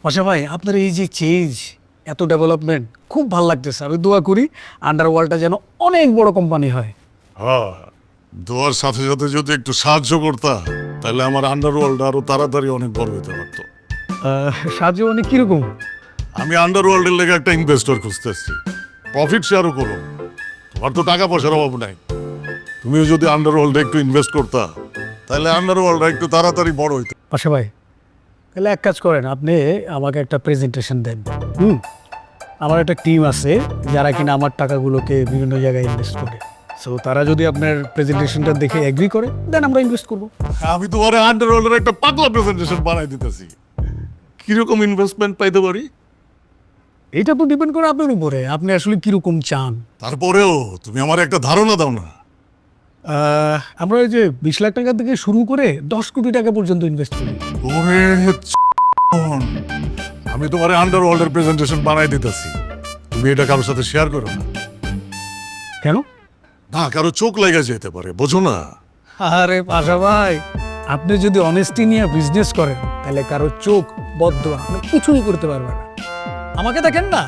পাশা ভাই, আপনার এই যে চেঞ্জ, এত ডেভেলপমেন্ট খুব ভালো লাগতেছে। আমি দোয়া করি আন্ডারওয়ার্ল্ডটা যেন অনেক বড় কোম্পানি হয়। হ্যাঁ, দোয়ার সাথে সাথে যদি একটু সাহায্য করতা তাহলে আমার আন্ডারওয়ার্ল্ড আরো তাড়াতাড়ি অনেক বড় হতে পারতো। সাহায্য মানে কিরকম? আমি আন্ডারওয়ার্ল্ডের লেগে একটা ইনভেস্টর খুঁজতেছি, প্রফিট শেয়ারও করো। তোমার তো টাকা পয়সার অভাব নাই, তুমিও যদি আন্ডারওয়ার্ল্ডে একটু ইনভেস্ট করতা তাহলে আন্ডারওয়ার্ল্ডটা একটু তাড়াতাড়ি বড় হইতো। পাশা ভাই, তাহলে এক কাজ করেন, আপনি আমাকে একটা প্রেজেন্টেশন দেন। আমার একটা টিম আছে যারা কিনা আমার টাকাগুলোকে বিভিন্ন জায়গায় ইনভেস্ট করে। সো তারা যদি আপনার প্রেজেন্টেশনটা দেখে এগ্রি করে, দেন আমরা ইনভেস্ট করবো। আমি তোমার আন্ডারওয়ার্ল্ডের একটা পাতলা প্রেজেন্টেশন বানাই দিতেছি, কিরকম ইনভেস্টমেন্ট পাইতে পারি। এটা তো ডিপেন্ড করে আপনার উপরে, আপনি আসলে কিরকম চান। তারপরেও তুমি আমার একটা ধারণা দাও না। আমরা ওই যে 20 লাখ টাকা থেকে শুরু করে 10 কোটি টাকা পর্যন্ত ইনভেস্ট করি। ওরে আমি তোমার আন্ডারওয়ার্ল্ডের প্রেজেন্টেশন বানাই দিতেছি, তুমি এটা কারোর সাথে শেয়ার করো না। কেন? না, কারো চোখ লেগে যেতে পারে, বোঝো না। আরে পাশা ভাই, আপনি যদি অনেস্টি নিয়ে বিজনেস করেন তাহলে কারো চোখ বদ্ধ আপনি কিছুই করতে পারবেন না। আমাকে দেখেন না।